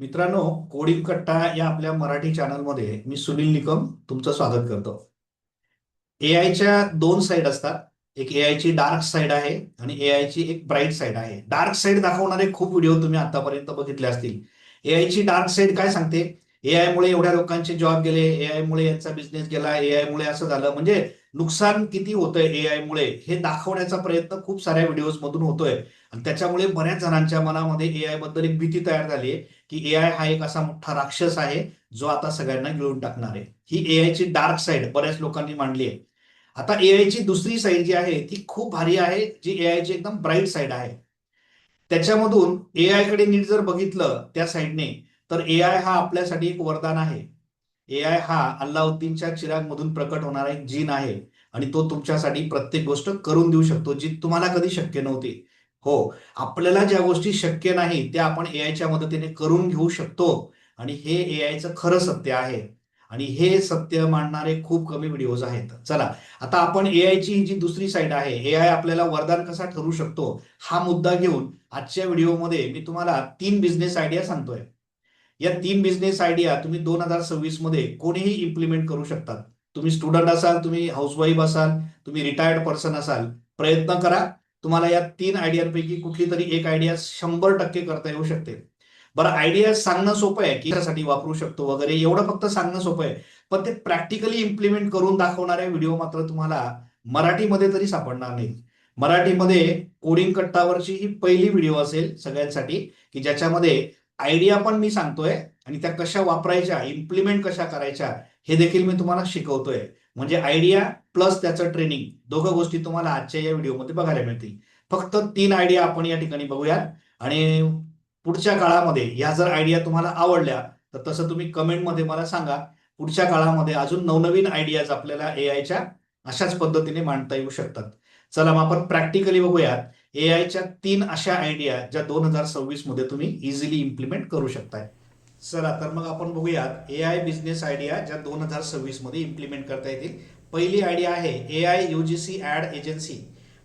मित्रांनो, कोडिंग कट्टा या आपल्या मराठी चॅनलमध्ये मी सुनील निकम तुमचं स्वागत करतो. एआयच्या दोन साईड असतात. एक एआयची डार्क साईड आहे आणि एआयची एक ब्राईट साईड आहे. डार्क साईड दाखवणारे खूप व्हिडिओ तुम्ही आतापर्यंत बघितले असतील. एआयची डार्क साईड काय सांगते? एआय मुळे एवढ्या लोकांचे जॉब गेले, एआय मुळे यांचा बिझनेस गेला, एआय मुळे असं झालं, म्हणजे नुकसान किती होतंय एआय मुळे हे दाखवण्याचा प्रयत्न खूप साऱ्या व्हिडिओज मधून होतोय. आणि त्याच्यामुळे बऱ्याच जणांच्या मनामध्ये एआय बद्दल एक भीती तयार झाली आहे की एआय हा एक असा मोठा राक्षस आहे जो आता सगळ्यांना गिळून टाकणार आहे. ही एआयची डार्क साईड बऱ्याच लोकांनी मांडली आहे. आता एआयची दुसरी साईड जी आहे ती खूप भारी आहे, जी एआयची एकदम ब्राईट साईड आहे. त्याच्यामधून एआय कडे नीट जर बघितलं त्या साईडने, तर एआय हा आपल्यासाठी एक वरदान आहे. एआय हा अल्लाउद्दीनच्या चिराग मधून प्रकट होणारा एक जीन आहे आणि तो तुमच्यासाठी प्रत्येक गोष्ट करून देऊ शकतो जी तुम्हाला कधी शक्य नव्हती. हो, आपल्याला ज्या गोष्टी शक्य नाही त्या आपण एआयच्या मदतीने करून घेऊ शकतो. आणि हे एआयचं खरं सत्य आहे. आणि हे सत्य मांडणारे खूप कमी व्हिडिओज आहेत. चला, आता आपण एआयची ही जी दुसरी साईड आहे, एआय आपल्याला वरदान कसा ठरू शकतो, हा मुद्दा घेऊन आजच्या व्हिडिओमध्ये मी तुम्हाला 3 बिझनेस आयडिया सांगतोय. या 3 बिझनेस आयडिया तुम्ही 2026 मध्ये कोणीही इम्प्लिमेंट करू शकतात. तुम्ही स्टुडंट असाल, तुम्ही हाऊसवाईफ असाल, तुम्ही रिटायर्ड पर्सन असाल, प्रयत्न करा. तुम्हाला या 3 आयडियांपैकी कुठली तरी एक आयडिया 100% करता येऊ शकते. बरं, आयडिया सांगणं सोपं आहे की त्यासाठी वापरू शकतो वगैरे, एवढं फक्त सांगणं सोपं आहे. पण ते प्रॅक्टिकली इम्प्लिमेंट करून दाखवणारे व्हिडिओ मात्र तुम्हाला मराठीमध्ये तरी सापडणार नाहीत. मराठीमध्ये कोडिंग कट्टावरची ही पहिली व्हिडिओ असेल सगळ्यांसाठी, की ज्याच्यामध्ये आयडिया पण मी सांगतोय आणि त्या कशा वापरायच्या, इम्प्लिमेंट कशा करायच्या हे देखील मी तुम्हाला शिकवतोय. म्हणजे आयडिया प्लस त्याचं ट्रेनिंग, दोघं गोष्टी तुम्हाला आजच्या या व्हिडिओमध्ये बघायला मिळतील. फक्त 3 आयडिया आपण या ठिकाणी बघूयात. आणि पुढच्या काळामध्ये ह्या जर आयडिया तुम्हाला आवडल्या तर तसं तुम्ही कमेंटमध्ये मला सांगा. पुढच्या काळामध्ये अजून नवनवीन आयडियाज आपल्याला एआयच्या अशाच पद्धतीने मांडता येऊ शकतात. चला, मग आपण प्रॅक्टिकली बघूयात एआयच्या 3 अशा आयडिया ज्या 2026 मध्ये तुम्ही इझिली इम्प्लिमेंट करू शकताय. चला, तर मग आपण बघूयात एआय बिझनेस आयडिया ज्या 2026 मध्ये इम्प्लिमेंट करता येतील. पहिली आयडिया आहे एआय यूजीसी ऍड एजन्सी.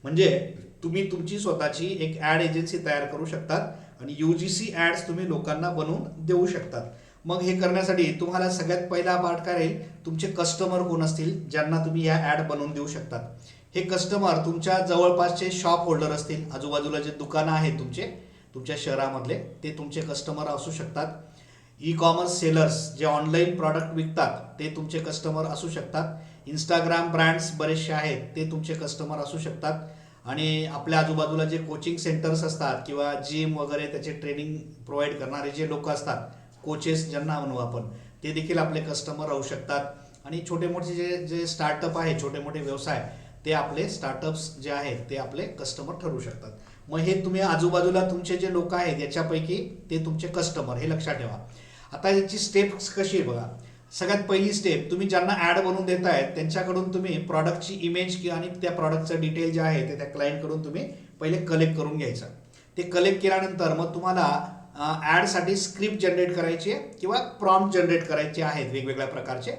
म्हणजे तुम्ही तुमची स्वतःची एक ऍड एजन्सी तयार करू शकतात आणि यूजीसी ऍड्स तुम्ही लोकांना बनवून देऊ शकतात. मग हे करण्यासाठी तुम्हाला सगळ्यात पहिला पार्ट काय राहील, तुमचे कस्टमर कोण असतील ज्यांना तुम्ही या ऍड बनवून देऊ शकतात. हे कस्टमर तुमच्या जवळपासचे शॉप होल्डर असतील, आजूबाजूला जे दुकानं आहेत तुमचे तुमच्या शहरामधले, ते तुमचे कस्टमर असू शकतात. ई कॉमर्स सेलर्स जे ऑनलाईन प्रॉडक्ट विकतात ते तुमचे कस्टमर असू शकतात. इंस्टाग्राम ब्रँड्स बरेचसे आहेत ते तुमचे कस्टमर असू शकतात. आणि आपल्या आजूबाजूला जे कोचिंग सेंटर्स असतात किंवा जिम वगैरे त्याचे ट्रेनिंग प्रोव्हाइड करणारे जे लोक असतात, कोचेस ज्यांना म्हणू आपण, ते देखील आपले कस्टमर राहू शकतात. आणि छोटे मोठे जे जे स्टार्टअप आहे, छोटे मोठे व्यवसाय, ते आपले स्टार्टअप्स जे आहेत ते आपले कस्टमर ठरू शकतात. मग हे तुम्ही आजूबाजूला तुमचे जे लोक आहेत याच्यापैकी ते तुमचे कस्टमर, हे लक्षात ठेवा. आता याची स्टेप्स कशी आहे बघा. सगळ्यात पहिली स्टेप, तुम्ही ज्यांना ऍड बनवून देतायत त्यांच्याकडून तुम्ही प्रॉडक्टची इमेज किंवा आणि त्या प्रॉडक्टचं डिटेल जे आहे ते त्या क्लायंटकडून तुम्ही पहिले कलेक्ट करून घ्यायचं. ते कलेक्ट केल्यानंतर मग तुम्हाला ऍडसाठी स्क्रिप्ट जनरेट करायची आहे किंवा प्रॉम्प्ट जनरेट करायचे आहेत वेगवेगळ्या प्रकारचे,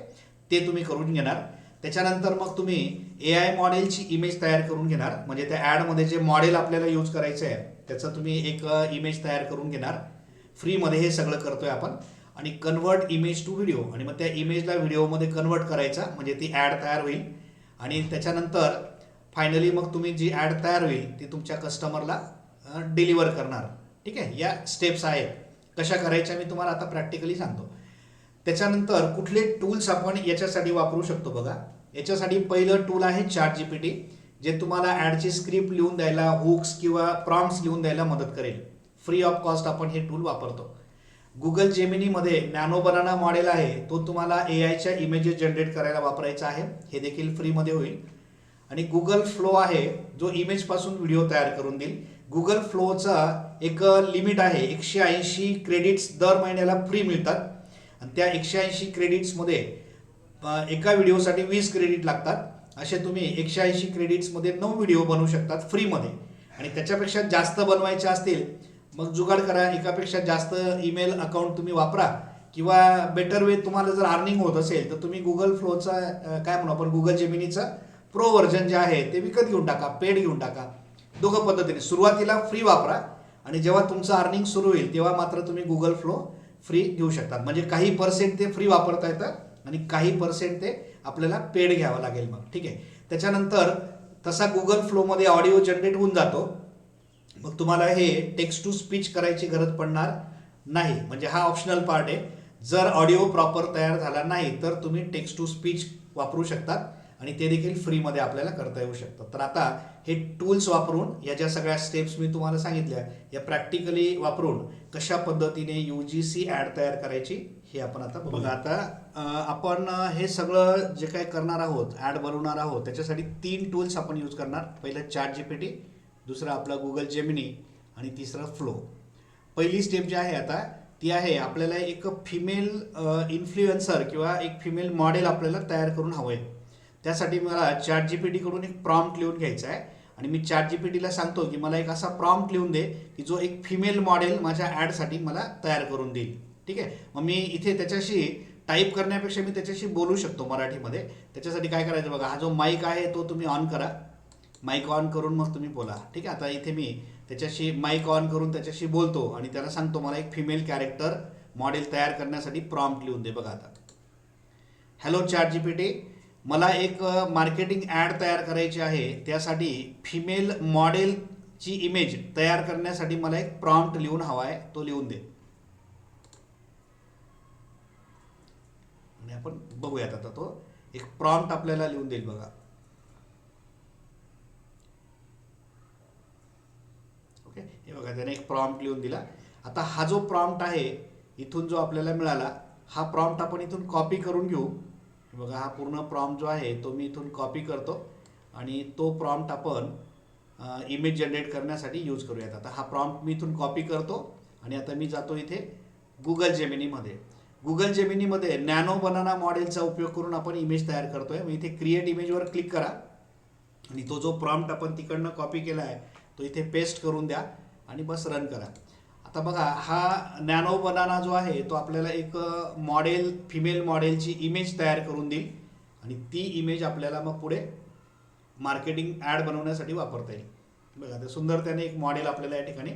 ते तुम्ही करून घेणार. त्याच्यानंतर मग तुम्ही एआय मॉडेलची इमेज तयार करून घेणार. म्हणजे त्या ॲडमध्ये जे मॉडेल आपल्याला यूज करायचं आहे त्याचं तुम्ही एक इमेज तयार करून घेणार. फ्रीमध्ये हे सगळं करतोय आपण. आणि कन्वर्ट इमेज टू व्हिडिओ, आणि मग त्या इमेजला व्हिडिओमध्ये कन्वर्ट करायचा म्हणजे ती ॲड तयार होईल. आणि त्याच्यानंतर फायनली मग तुम्ही जी ॲड तयार होईल ती तुमच्या कस्टमरला डिलिव्हर करणार. ठीक आहे, या स्टेप्स आहेत. कशा करायच्या मी तुम्हाला आता प्रॅक्टिकली सांगतो. त्याच्यानंतर कुठले टूल्स आपण याच्यासाठी वापरू शकतो बघा. याच्यासाठी पहिलं टूल आहे चॅट जीपीटी, जे तुम्हाला ॲडची स्क्रिप्ट लिहून द्यायला, हुक्स किंवा प्रॉम्प्ट्स लिहून द्यायला मदत करेल. फ्री ऑफ कॉस्ट आपण हे टूल वापरतो. गुगल जेमिनीमध्ये नॅनो बनाना मॉडेल आहे, तो तुम्हाला एआयच्या इमेजेस जनरेट करायला वापरायचा आहे, हे देखील फ्रीमध्ये होईल. आणि गुगल फ्लो आहे जो इमेजपासून व्हिडिओ तयार करून देईल. गुगल फ्लोचा एक लिमिट आहे, 180 क्रेडिट्स दर महिन्याला फ्री मिळतात. आणि त्या 180 क्रेडिट्समध्ये एका व्हिडिओसाठी 20 क्रेडिट लागतात. असे तुम्ही 180 क्रेडिट्समध्ये 9 व्हिडिओ बनवू शकतात फ्रीमध्ये. आणि त्याच्यापेक्षा जास्त बनवायचे असतील मग जुगाड करा, एकापेक्षा जास्त ईमेल अकाउंट तुम्ही वापरा. किंवा बेटर वे, तुम्हाला जर अर्निंग होत असेल तर तुम्ही गुगल फ्लोचा काय म्हणू आपण, गुगल जेमिनीचं प्रो व्हर्जन जे आहे ते विकत घेऊन टाका, पेड घेऊन टाका. दोघं पद्धतीने सुरुवातीला फ्री वापरा आणि जेव्हा तुमचं अर्निंग सुरू होईल तेव्हा मात्र तुम्ही गुगल फ्लो फ्री घेऊ शकतात. म्हणजे काही पर्सेंट ते फ्री वापरता येतं आणि काही पर्सेंट ते आपल्याला पेड घ्यावं लागेल मग. ठीक आहे. त्याच्यानंतर तसा गुगल फ्लोमध्ये ऑडिओ जनरेट होऊन जातो. मग तुम्हाला हे टेक्स्ट टू स्पीच करायची गरज पडणार नाही. म्हणजे हा ऑप्शनल पार्ट आहे. जर ऑडिओ प्रॉपर तयार झाला नाही तर तुम्ही टेक्स्ट टू स्पीच वापरू शकतात आणि ते देखील फ्रीमध्ये आपल्याला करता येऊ शकतं. तर आता हे टूल्स वापरून या ज्या सगळ्या स्टेप्स मी तुम्हाला सांगितल्या या प्रॅक्टिकली वापरून कशा पद्धतीने UGC ॲड तयार करायची हे आपण आता बघा. आता आपण हे सगळं जे काही करणार आहोत, ॲड बनवणार आहोत, त्याच्यासाठी 3 टूल्स आपण यूज करणार. पहिलं ChatGPT, दुसरं आपला गुगल जेमिनी आणि तिसरं फ्लो. पहिली स्टेप जी आहे आता ती आहे आपल्याला एक फिमेल इन्फ्लुएन्सर किंवा एक फिमेल मॉडेल आपल्याला तयार करून हवं आहे. त्यासाठी मला ChatGPT कडून एक प्रॉम्प्ट लिहून घ्यायचा आहे आणि मी ChatGPTला सांगतो की मला एक असा प्रॉम्प्ट लिहून दे की जो एक फिमेल मॉडेल माझ्या ॲडसाठी मला तयार करून देईल. ठीक आहे. मग मी इथे त्याच्याशी टाईप करण्यापेक्षा मी त्याच्याशी बोलू शकतो मराठीमध्ये. त्याच्यासाठी काय करायचं बघा, हा जो माईक आहे तो तुम्ही ऑन करा. माईक ऑन करून मग तुम्ही बोला. ठीक आहे. आता इथे मी त्याच्याशी माईक ऑन करून त्याच्याशी बोलतो आणि त्याला सांगतो मला एक फिमेल कॅरेक्टर मॉडेल तयार करण्यासाठी प्रॉम्प्ट लिहून दे. बघा आता, हॅलो ChatGPT, मला एक मार्केटिंग ॲड तयार करायची आहे. त्यासाठी फिमेल मॉडेलची इमेज तयार करण्यासाठी मला एक प्रॉम्प्ट लिहून हवा आहे, तो लिहून दे. आणि आपण बघूयात आता तो एक प्रॉम्प्ट आपल्याला लिहून देईल. बघा, ओके, हे बघा त्याने एक प्रॉम्प्ट लिहून दिला. आता हा जो प्रॉम्प्ट आहे इथून जो आपल्याला मिळाला, हा प्रॉम्प्ट आपण इथून कॉपी करून घेऊ. बघा, हा पूर्ण प्रॉम्प्ट जो आहे तो मी इथून कॉपी करतो आणि तो प्रॉम्प्ट आपण इमेज जनरेट करण्यासाठी यूज करूयात. आता हा प्रॉम्प्ट मी इथून कॉपी करतो आणि आता मी जातो इथे गुगल जेमिनीमध्ये. गुगल जेमिनीमध्ये नॅनो बनाना मॉडेलचा उपयोग करून आपण इमेज तयार करतोय. मग इथे क्रिएट इमेजवर क्लिक करा आणि तो जो प्रॉम्प्ट आपण तिकडनं कॉपी केला आहे तो इथे पेस्ट करून द्या आणि बस रन करा. आता बघा, हा नॅनो बनाना जो आहे तो आपल्याला एक मॉडेल, फिमेल मॉडेलची इमेज तयार करून देईल आणि ती इमेज आपल्याला मग पुढे मार्केटिंग ॲड बनवण्यासाठी वापरता येईल. बघा, ते सुंदर त्याने एक मॉडेल आपल्याला या ठिकाणी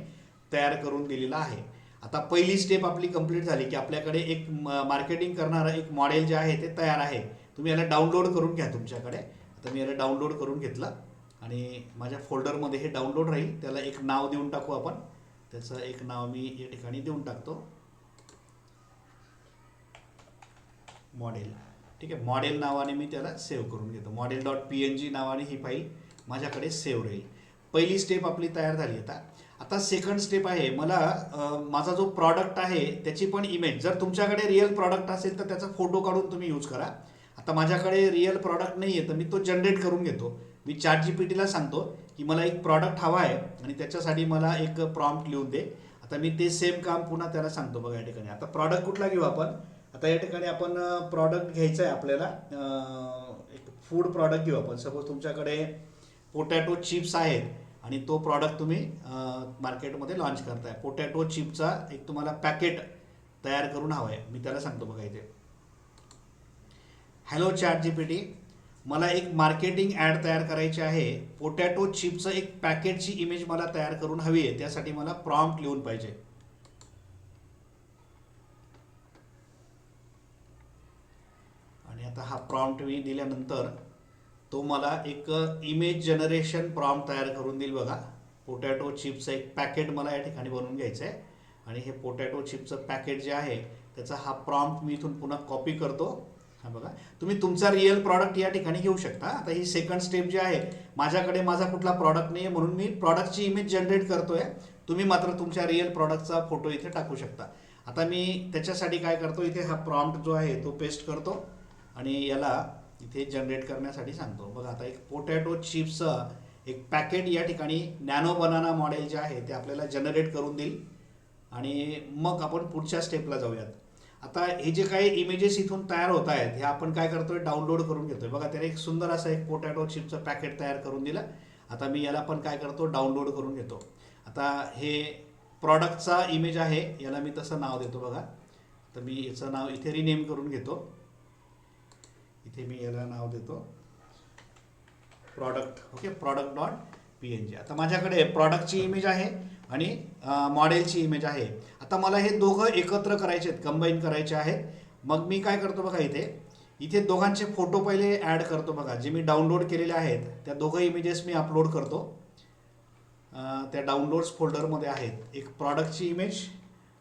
तयार करून दिलेला आहे. आता पहिली स्टेप आपली कंप्लीट झाली की आपल्याकडे एक मार्केटिंग करणारं एक मॉडेल जे आहे ते तयार आहे. तुम्ही याला डाउनलोड करून घ्या तुमच्याकडे. आता मी याला डाउनलोड करून घेतलं आणि माझ्या फोल्डरमध्ये हे डाउनलोड राहील. त्याला एक नाव देऊन टाकू आपण. त्याचं एक नाव मी या ठिकाणी देऊन टाकतो, मॉडेल. ठीक आहे. मॉडेल नावाने मी त्याला सेव्ह करून घेतो. model.png नावाने ही फाईल माझ्याकडे सेव्ह राहील. पहिली स्टेप आपली तयार झाली. आता आता सेकंड स्टेप आहे, मला माझा जो प्रॉडक्ट आहे त्याची पण इमेज, जर तुमच्याकडे रिअल प्रॉडक्ट असेल तर त्याचा फोटो काढून तुम्ही यूज करा. आता माझ्याकडे रिअल प्रॉडक्ट नाही आहे तर मी तो जनरेट करून घेतो. मी ChatGPTला सांगतो की मला एक प्रॉडक्ट हवा आहे आणि त्याच्यासाठी मला एक प्रॉम्प्ट लिहून दे. आता मी ते सेम काम पुन्हा त्याला सांगतो. बघा या ठिकाणी आता प्रॉडक्ट कुठला घेऊ आपण. आता या ठिकाणी आपण प्रॉडक्ट घ्यायचं आहे आपल्याला, एक फूड प्रॉडक्ट घेऊ आपण. सपोज तुमच्याकडे पोटॅटो चिप्स आहेत आणि तो प्रॉडक्ट तुम्ही मार्केटमध्ये लॉन्च करताय. पोटॅटो चिपचा एक तुम्हाला पॅकेट तयार करून हवं आहे. मी त्याला सांगतो बघा इथे, हॅलो ChatGPT, मला एक मार्केटिंग ॲड तयार करायची आहे. पोटॅटो चिपचं एक पॅकेटची इमेज मला तयार करून हवी आहे. त्यासाठी मला प्रॉम्प्ट लिहून पाहिजे. आणि आता हा प्रॉम्प्ट मी दिल्यानंतर तो मला एक इमेज जनरेशन प्रॉम्प्ट तयार करून देईल. बघा, पोटॅटो चिप्सचं एक पॅकेट मला या ठिकाणी बनवून घ्यायचं आहे आणि हे पोटॅटो चिप्सचं पॅकेट जे आहे त्याचा हा प्रॉम्प्ट मी इथून पुन्हा कॉपी करतो. हा बघा, तुम्ही तुमचा रिअल प्रॉडक्ट या ठिकाणी घेऊ शकता. आता ही सेकंड स्टेप जी आहे, माझ्याकडे माझा कुठला प्रॉडक्ट नाही आहे म्हणून मी प्रॉडक्टची इमेज जनरेट करतोय. तुम्ही मात्र तुमच्या रिअल प्रॉडक्टचा फोटो इथे टाकू शकता. आता मी त्याच्यासाठी काय करतो, इथे हा प्रॉम्प्ट जो आहे तो पेस्ट करतो आणि याला इथे जनरेट करण्यासाठी सांगतो. बघा, आता एक पोटॅटो चिप्सचं एक पॅकेट या ठिकाणी नॅनो बनाना मॉडेल जे आहे ते आपल्याला जनरेट करून देईल आणि मग आपण पुढच्या स्टेपला जाऊयात. आता हे जे काही इमेजेस इथून तयार होत आहेत हे आपण काय करतोय, डाउनलोड करून घेतोय. बघा, त्याने एक सुंदर असं एक पोटॅटो चिप्सचं पॅकेट तयार करून दिलं. आता मी याला पण काय करतो, डाउनलोड करून घेतो. आता हे प्रॉडक्टचा इमेज आहे, याला मी तसं नाव देतो. बघा, तर मी याचं नाव इथे रिनेम करून घेतो. इथे मी याला नाव देतो प्रॉडक्ट. Okay, product.png. आता माझ्याकडे प्रॉडक्टची इमेज आहे आणि मॉडेलची इमेज आहे. आता मला हे दोघं एकत्र करायचे आहेत, कंबाईन करायचे आहेत. मग मी काय करतो बघा, इथे दोघांचे फोटो पहिले ॲड करतो बघा. जे मी डाउनलोड केलेले आहेत त्या दोघं इमेजेस मी अपलोड करतो. त्या डाउनलोड्स फोल्डरमध्ये आहेत एक प्रॉडक्टची इमेज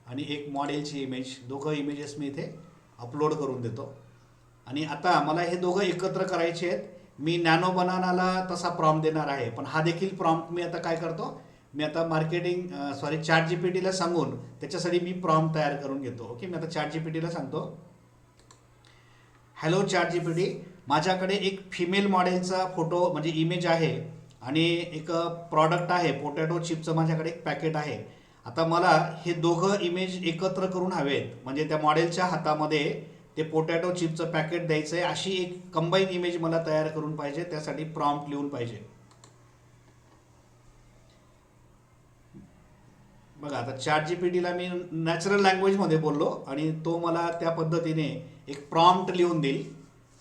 आणि एक मॉडेलची इमेज. दोघं इमेजेस मी इथे अपलोड करून देतो. आणि आता मला हे दोघं एकत्र करायचे आहेत. मी नॅनो बनानाला तसा प्रॉम्प्ट देणार आहे, पण हा देखील प्रॉम्प्ट मी आता काय करतो, मी आता चॅट जीपीटीला सांगून त्याच्यासाठी मी प्रॉम्प्ट तयार करून घेतो. ओके, मी आता चॅट जीपीटीला सांगतो, हॅलो चॅट जीपीटी, माझ्याकडे एक फिमेल मॉडेलचा फोटो म्हणजे इमेज आहे आणि एक प्रॉडक्ट आहे पोटॅटो चिपचं, माझ्याकडे एक पॅकेट आहे. आता मला हे दोघं इमेज एकत्र करून हवेत, म्हणजे त्या मॉडेलच्या हातामध्ये ते पोटॅटो चिपचं पॅकेट द्यायचं आहे, अशी एक कंबाईन इमेज मला तयार करून पाहिजे. त्यासाठी प्रॉम्प्ट लिहून पाहिजे. बघा, आता चॅट जीपीटीला मी नॅचरल लँग्वेजमध्ये बोललो आणि तो मला त्या पद्धतीने एक प्रॉम्प्ट लिहून देईल.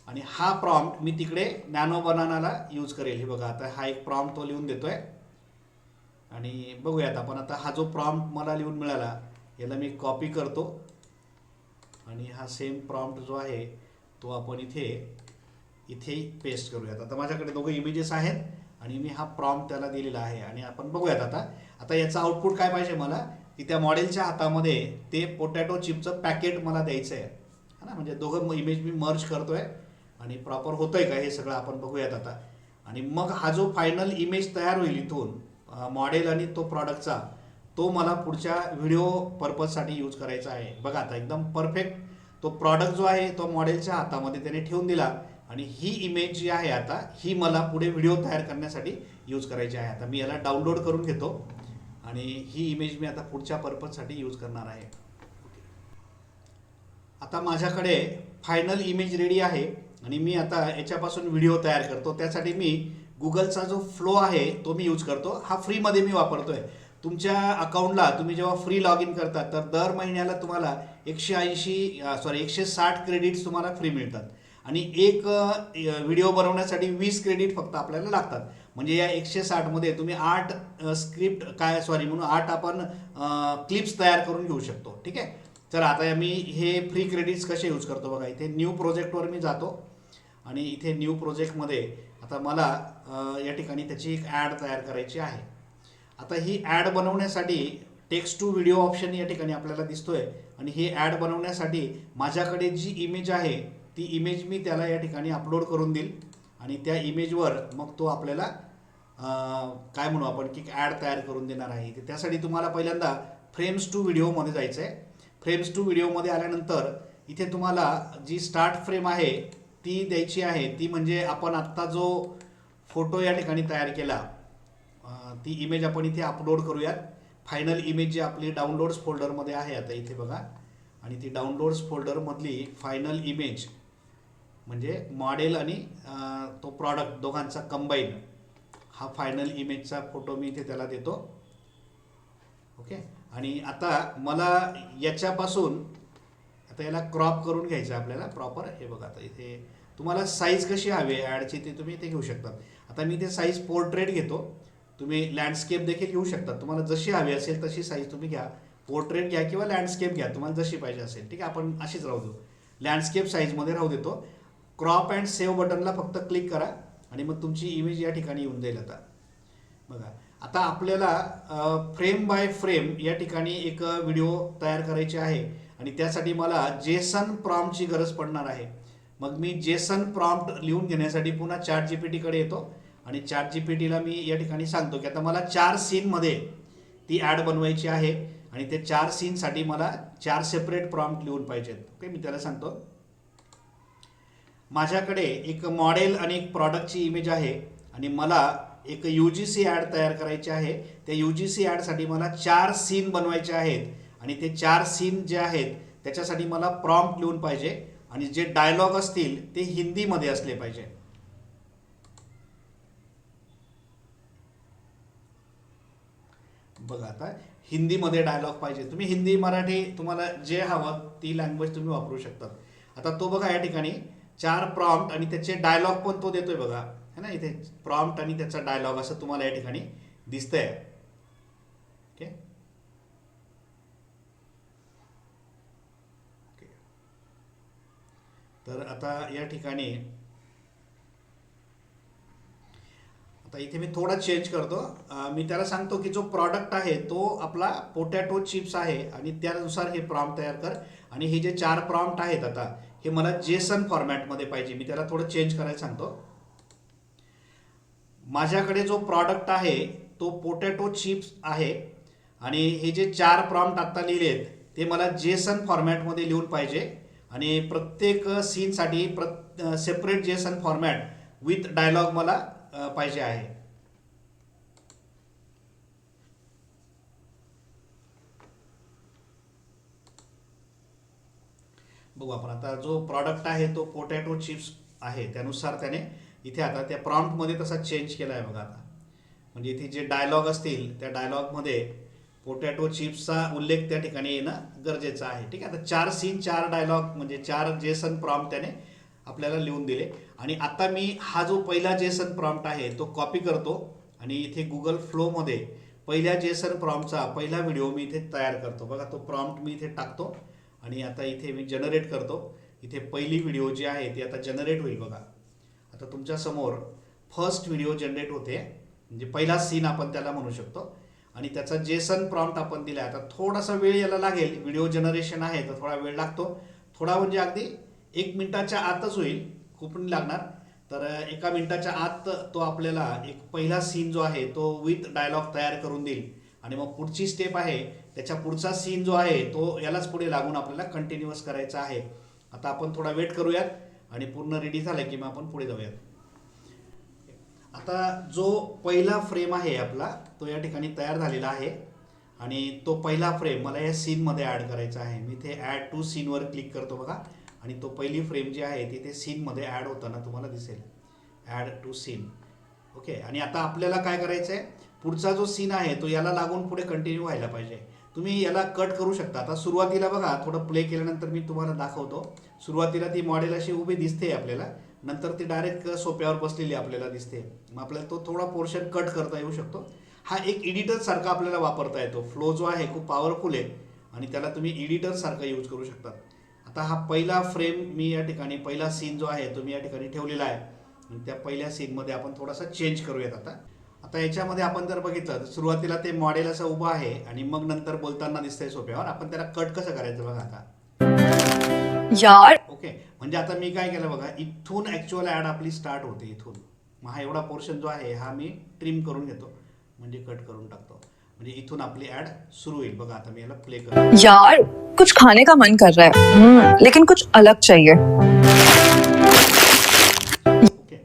आणि हा प्रॉम्प्ट मी तिकडे नॅनो बनानाला यूज करेल. हे बघा, आता हा एक प्रॉम्प्ट तो लिहून देतोय. आणि बघूयात आपण आता हा जो प्रॉम्प्ट मला लिहून मिळाला याला मी कॉपी करतो आणि हा सेम प्रॉम्प्ट जो आहे तो आपण इथे पेस्ट करूयात. आता माझ्याकडे दोघं इमेजेस आहेत आणि मी हा प्रॉम्प्ट त्याला दिलेला आहे. आणि आपण बघूयात आता याचं आउटपुट काय पाहिजे मला, की त्या मॉडेलच्या हातामध्ये ते पोटॅटो चिपचं पॅकेट मला द्यायचं आहे ना. म्हणजे दोघं इमेज मी मर्ज करतोय आणि प्रॉपर होतंय का हे सगळं आपण बघूयात आता. आणि मग हा जो फायनल इमेज तयार होईल इथून मॉडेल आणि तो प्रॉडक्टचा, तो मला पुढच्या व्हिडिओ पर्पजसाठी यूज करायचा आहे. बघा, आता एकदम परफेक्ट तो प्रॉडक्ट जो आहे तो मॉडेलच्या हातामध्ये त्याने ठेवून दिला. आणि ही इमेज जी आहे आता ही मला पुढे व्हिडिओ तयार करण्यासाठी यूज करायची आहे. आता मी याला डाउनलोड करून घेतो आणि ही इमेज मी आता पुढच्या पर्पजसाठी यूज करणार आहे. आता माझ्याकडे फायनल इमेज रेडी आहे आणि मी आता याच्यापासून व्हिडिओ तयार करतो. त्यासाठी मी गुगलचा जो फ्लो आहे तो मी यूज करतो. हा फ्रीमध्ये मी वापरतोय. तुमच्या अकाउंटला तुम्ही जेव्हा फ्री लॉग इन करता तर दर महिन्याला तुम्हाला 160 क्रेडिट्स तुम्हाला फ्री मिळतात. आणि एक व्हिडिओ बनवण्यासाठी 20 क्रेडिट फक्त आपल्याला लागतात. म्हणजे या 160मध्ये तुम्ही 8 आपण क्लिप्स तयार करून घेऊ शकतो. ठीक आहे, तर आता मी हे फ्री क्रेडिट्स कसे यूज करतो बघा. इथे न्यू प्रोजेक्टवर मी जातो आणि इथे न्यू प्रोजेक्टमध्ये आता मला या ठिकाणी त्याची एक ॲड तयार करायची आहे. आता ही ॲड बनवण्यासाठी टेक्स्ट टू व्हिडिओ ऑप्शन या ठिकाणी आपल्याला दिसतोय. आणि ही ॲड बनवण्यासाठी माझ्याकडे जी इमेज आहे ती इमेज मी त्याला या ठिकाणी अपलोड करून देईल आणि त्या इमेजवर मग तो आपल्याला काय म्हणू आपण की ॲड तयार करून देणार आहे. त्यासाठी तुम्हाला पहिल्यांदा फ्रेम्स टू व्हिडिओमध्ये जायचं आहे. फ्रेम्स टू व्हिडिओमध्ये आल्यानंतर इथे तुम्हाला जी स्टार्ट फ्रेम आहे ती द्यायची आहे. ती म्हणजे आपण आत्ता जो फोटो या ठिकाणी तयार केला ती इमेज आपण इथे अपलोड करूयात. फायनल इमेज जी आपली डाउनलोड्स फोल्डरमध्ये आहे आता इथे बघा. आणि ती डाउनलोड्स फोल्डरमधली फायनल इमेज म्हणजे मॉडेल आणि तो प्रॉडक्ट दोघांचा कंबाईन हा फायनल इमेजचा फोटो मी इथे त्याला देतो. ओके, आणि आता मला याच्यापासून आता याला क्रॉप करून घ्यायचं आपल्याला प्रॉपर. हे बघा, आता इथे तुम्हाला साईज कशी हवी ॲडची ते तुम्ही इथे घेऊ शकता. आता मी इथे साईज पोर्ट्रेट घेतो. तुम्ही लँडस्केप देखील घेऊ शकता. तुम्हाला जशी हवी असेल तशी साईज तुम्ही घ्या. पोर्ट्रेट घ्या किंवा लँडस्केप घ्या, तुम्हाला जशी पाहिजे असेल. ठीक आहे, आपण अशीच राहू देऊ, लँडस्केप साईजमध्ये राहू देतो. क्रॉप अँड सेव्ह बटनला फक्त क्लिक करा आणि मग तुमची इमेज या ठिकाणी येऊन जाईल. आता बघा, आता आपल्याला फ्रेम बाय फ्रेम या ठिकाणी एक व्हिडिओ तयार करायची आहे आणि त्यासाठी मला जेसन प्रॉम्प्टची गरज पडणार आहे. मग मी जेसन प्रॉम्प्ट लिहून घेण्यासाठी पुन्हा चॅट जीपीटीकडे येतो आणि चॅट जीपीटीला मी या ठिकाणी सांगतो की आता मला 4 सीनमध्ये ती ॲड बनवायची आहे आणि ते 4 सीनसाठी मला 4 सेपरेट प्रॉम्प्ट लिहून पाहिजेत. ओके, मी त्याला सांगतो माझ्याकडे एक मॉडेल आणि एक प्रॉडक्टची इमेज आहे आणि मला एक UGC ॲड तयार करायची आहे. त्या UGC ॲडसाठी मला 4 सीन बनवायचे आहेत आणि ते 4 सीन जे आहेत त्याच्यासाठी मला प्रॉम्प्ट लिहून पाहिजे आणि जे डायलॉग असतील ते हिंदीमध्ये असले पाहिजे. बघा, आता हिंदीमध्ये डायलॉग पाहिजे. तुम्ही हिंदी मराठी तुम्हाला जे हवं ती लँग्वेज तुम्ही वापरू शकता. आता तो बघा या ठिकाणी 4 प्रॉम्प्ट आणि त्याचे डायलॉग पण तो देतोय बघा, है ना. इथे प्रॉम्प्ट आणि त्याचा डायलॉग असं तुम्हाला या ठिकाणी दिसतंय. ओके, तर आता या ठिकाणी आता इथे मी थोडा चेंज करतो. मी त्याला सांगतो की जो प्रॉडक्ट आहे तो आपला पोटॅटो चिप्स आहे आणि त्यानुसार हे प्रॉम्प्ट तयार कर. आणि हे जे 4 प्रॉम्प्ट आहेत आता हे मला जेसन फॉर्मॅटमध्ये पाहिजे. मी त्याला थोडं चेंज करायला सांगतो. माझ्याकडे जो प्रॉडक्ट आहे तो पोटॅटो चिप्स आहे आणि हे जे 4 प्रॉम्प्ट आत्ता लिहिलेत ते मला जेसन फॉर्मॅटमध्ये लिहून पाहिजे आणि प्रत्येक सीनसाठी separate JSON format with dialogue मला पाहिजे आहे. बघू आपण आता जो प्रॉडक्ट आहे तो पोटॅटो चिप्स आहे त्यानुसार त्याने इथे आता त्या प्रॉम्प्टमध्ये तसा चेंज केला आहे बघा. आता म्हणजे इथे जे डायलॉग असतील त्या डायलॉगमध्ये पोटॅटो चिप्सचा उल्लेख त्या ठिकाणी येणं गरजेचं आहे. ठीक आहे. आता 4 सीन 4 डायलॉग म्हणजे 4 जेसन प्रॉम्प्ट त्याने आपल्याला लिहून दिले. आणि आता मी हा जो पहिला जेसन प्रॉम्प्ट आहे तो कॉपी करतो आणि इथे गुगल फ्लोमध्ये पहिल्या जेसन प्रॉम्प्टचा पहिला व्हिडिओ मी इथे तयार करतो. बघा तो प्रॉम्प्ट मी इथे टाकतो आणि आता इथे मी जनरेट करतो. इथे पहिली व्हिडिओ जी आहे ती आता जनरेट होईल बघा. आता तुमच्या समोर फर्स्ट व्हिडिओ जनरेट होते म्हणजे पहिला सीन आपण त्याला म्हणू शकतो आणि त्याचा जेसन प्रॉम्प्ट आपण दिला. आता थोडासा वेळ याला लागेल. व्हिडिओ जनरेशन आहे तर थोडा वेळ लागतो. थोडा म्हणजे अगदी 1 मिनिटाच्या आतच होईल, खूप नाही लागणार. तर 1 मिनिटाच्या आत तो आपल्याला एक पहिला सीन जो आहे तो विथ डायलॉग तयार करून देईल आणि मग पुढची स्टेप आहे त्याच्या पुढचा सीन जो आहे तो यालाच पुढे लागून आपल्याला कंटिन्युअस करायचा आहे. आता आपण थोडा वेट करूयात आणि पूर्ण रेडी झालं की मग आपण पुढे जाऊयात. आता जो पहिला फ्रेम आहे आपला तो या ठिकाणी तयार झालेला आहे आणि तो पहिला फ्रेम मला या सीनमध्ये ॲड करायचा आहे. मी इथे ॲड टू सीनवर क्लिक करतो बघा आणि तो पहिली फ्रेम जी आहे ती ते सीनमध्ये ॲड होताना तुम्हाला दिसेल. Add to scene. ओके. आणि आता आपल्याला काय करायचं आहे, पुढचा जो सीन आहे तो याला लागून पुढे कंटिन्यू व्हायला पाहिजे. तुम्ही याला कट करू शकता. आता सुरुवातीला बघा थोडं प्ले केल्यानंतर मी तुम्हाला दाखवतो. सुरुवातीला ती मॉडेल अशी उभी दिसते आपल्याला, नंतर ती डायरेक्ट सोप्यावर बसलेली आपल्याला दिसते. मग आपल्याला तो थोडा पोर्शन कट करता येऊ शकतो. हा एक एडिटर सारखा आपल्याला वापरता येतो. फ्लो जो आहे खूप पॉवरफुल आहे आणि त्याला तुम्ही एडिटर सारखा यूज करू शकता. आता हा पहिला फ्रेम मी या ठिकाणी पहिला सीन जो आहे तो मी या ठिकाणी ठेवलेला आहे आणि त्या पहिल्या सीनमध्ये आपण थोडासा चेंज करूयात. आता आता याच्यामध्ये आपण जर बघितलं तर सुरुवातीला ते मॉडेल असं उभं आहे आणि मग नंतर बोलताना दिसतंय सोप्यावर. आपण त्याला कट कसं करायचं बघा आता. यार ओके. म्हणजे आता मी काय केलं बघा, इथून ॲक्च्युअल ॲड आपली स्टार्ट होते इथून. मग हा एवढा पोर्शन जो आहे हा मी ट्रिम करून घेतो म्हणजे कट करून टाकतो. म्हणजे इथून आपली ॲड सुरू होईल बघा. आता मी याला प्ले करतो. यार कुछ खाने का मन कर रहा है लेकिन कुछ अलग चाहिए. ओके.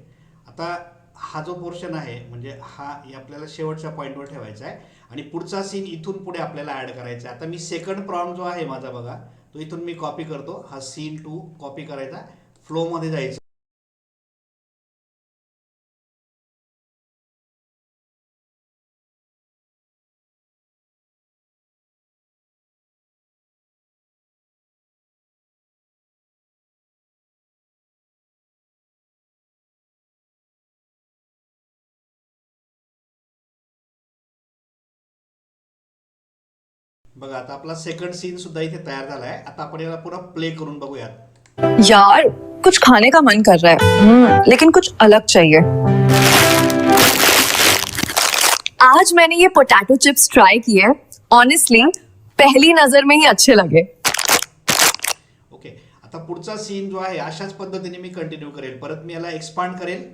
आता हा जो पोर्शन आहे म्हणजे हा आपल्याला शेवटच्या पॉईंटवर ठेवायचा आहे आणि पुढचा सीन इथून पुढे आपल्याला ॲड करायचा आहे. आता मी सेकंड प्रॉम्प्ट जो आहे माझा बघा तो इथून मी कॉपी करतो. हा सीन 2 कॉपी करायचा, फ्लोमध्ये जायचं. बघा आता आपला सेकंड सीन सुद्धा इथे तयार झाला आहे. आता आपण याला पुन्हा प्ले करून बघूयात. यार कुछ खाने का मन कर रहा है लेकिन कुछ अलग चाहिए. आज मैंने ये पोटैटो चिप्स ट्राई किए. ऑनेस्टली पहली नजर में ही अच्छे लगे. ओके. आता पुढचा सीन जो आहे अशाच पद्धतीने मी कंटिन्यू करेल. परत मी याला एक्सपांड करेल.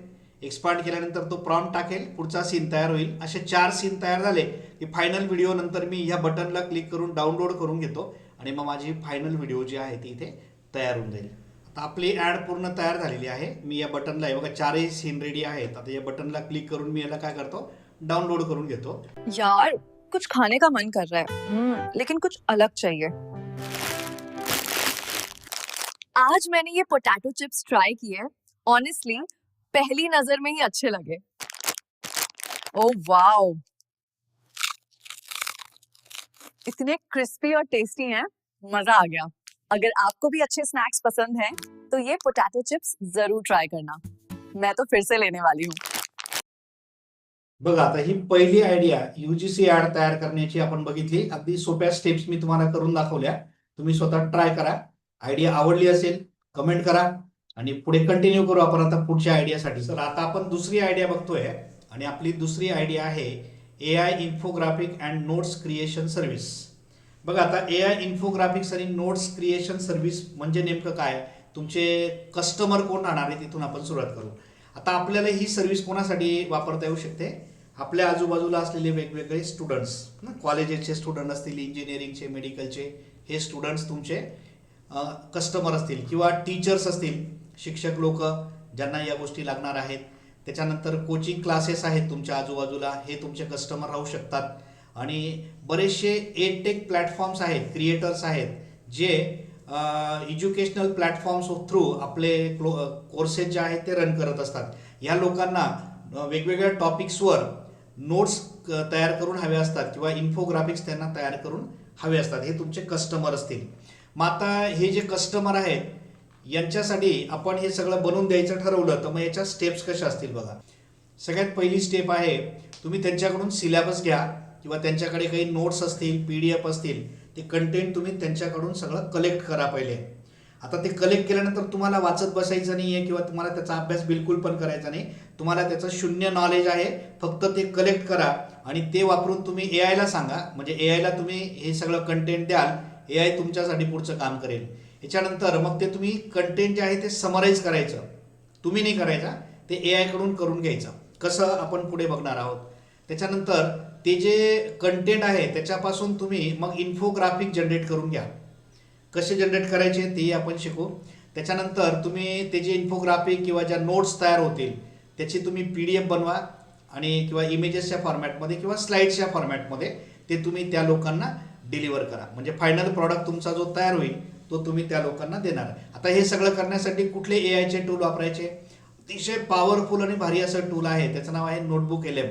एक्सपांड केल्यानंतर तो प्रॉम्प्ट टाकेल, पुढचा सीन तयार होईल. असे 4 सीन तयार झाले की फायनल व्हिडिओ नंतर मी ह्या बटनला क्लिक करून डाउनलोड करून घेतो आणि मग माझी फायनल व्हिडिओ जी आहे ती इथे तयार होऊन जाईल. आता आपली ॲड पूर्ण तयार झालेली आहे. मी या बटनला आहे बघा 4ही सीन रेडी आहेत. आता या बटनला क्लिक करून मी याला काय करतो, डाउनलोड करून घेतो. यार कुछ खाने का मन कर रहा है लेकिन कुछ अलग चाहिए. आज मैंने ये पोटैटो चिप्स ट्राई किए. ऑनेस्टली पहली नजर में ही अच्छे लगे. ओह वाओ, इतने क्रिस्पी और टेस्टी हैं, मजा आ गया. अगर आपको भी अच्छे स्नैक्स पसंद हैं तो ये पोटैटो चिप्स जरूर ट्राई करना. मैं तो फिर से लेने वाली हूँ. बघा आता ही पहिली आयडिया UGC ॲड तयार करण्याची आपण बघितली. अगदी सोप्या स्टेप्स मी तुम्हाला करून दाखवल्या. तुम्ही स्वतः ट्राय करा. आयडिया आवडली असेल कमेंट करा आणि पुढे कंटिन्यू करू आपण आता पुढच्या आयडियासाठी. तर आता आपण दुसरी आयडिया बघतोय आणि आपली दुसरी आयडिया आहे AI infographic and notes creation service. बघा आता AI इन्फोग्राफिक्स आणि नोट्स क्रिएशन सर्व्हिस म्हणजे नेमकं काय, तुमचे कस्टमर कोण राहणार आहे तिथून आपण सुरुवात करू. आता आपल्याला ही सर्व्हिस कोणासाठी वापरता येऊ शकते, आपल्या आजूबाजूला असलेले वेगवेगळे स्टुडंट्स, कॉलेजेसचे स्टुडंट असतील, इंजिनिअरिंगचे, मेडिकलचे, हे स्टुडंट्स तुमचे कस्टमर असतील किंवा टीचर्स असतील, शिक्षक लोक ज्यांना या गोष्टी लागणार आहेत. त्याच्यानंतर कोचिंग क्लासेस आहेत तुमच्या आजूबाजूला, हे तुमचे कस्टमर राहू शकतात. आणि बरेचसे एडटेक प्लॅटफॉर्म्स आहेत, क्रिएटर्स आहेत, जे एज्युकेशनल प्लॅटफॉर्म्स थ्रू आपले कोर्सेस जे आहेत ते रन करत असतात. ह्या लोकांना वेगवेगळ्या टॉपिक्सवर नोट्स तयार करून हवे असतात किंवा इन्फोग्राफिक्स त्यांना तयार करून हवे असतात. हे तुमचे कस्टमर असतील. मग आता हे जे कस्टमर आहेत यांच्यासाठी आपण हे सगळं बनवून द्यायचं ठरवलं, तर मग याच्या स्टेप्स कशा असतील बघा. सगळ्यात पहिली स्टेप आहे, तुम्ही त्यांच्याकडून सिलेबस घ्या किंवा त्यांच्याकडे काही नोट्स असतील, PDF असतील, ते कंटेंट तुम्ही त्यांच्याकडून सगळं कलेक्ट करा पहिले. आता ते कलेक्ट केल्यानंतर तुम्हाला वाचत बसायचं नाही आहे किंवा तुम्हाला त्याचा अभ्यास बिलकुल पण करायचा नाही. तुम्हाला त्याचं शून्य नॉलेज आहे. फक्त ते कलेक्ट करा आणि ते वापरून तुम्ही AIला सांगा. म्हणजे AIला तुम्ही हे सगळं कंटेंट द्याल, AI तुमच्यासाठी पुढचं काम करेल. याच्यानंतर मग ते तुम्ही कंटेंट जे आहे ते समराईज करायचं, तुम्ही नाही करायचा, ते AI कडून करून घ्यायचं. कसं आपण पुढे बघणार आहोत. त्याच्यानंतर ते जे कंटेंट आहे त्याच्यापासून तुम्ही मग इन्फोग्राफिक जनरेट करून घ्या. कसे जनरेट करायचे तेही आपण शिकू. त्याच्यानंतर तुम्ही ते जे इन्फोग्राफिक किंवा ज्या नोट्स तयार होतील त्याची तुम्ही PDF बनवा आणि किंवा इमेजेसच्या फॉर्मॅटमध्ये किंवा स्लाईड्सच्या फॉर्मॅटमध्ये ते तुम्ही त्या लोकांना डिलिव्हर करा. म्हणजे फायनल प्रॉडक्ट तुमचा जो तयार होईल तो तुम्ही त्या लोकांना देणार. आता हे सगळं करण्यासाठी कुठले AIचे टूल वापरायचे, अतिशय पॉवरफुल आणि भारी असं टूल आहे, त्याचं नाव आहे नोटबुक LM.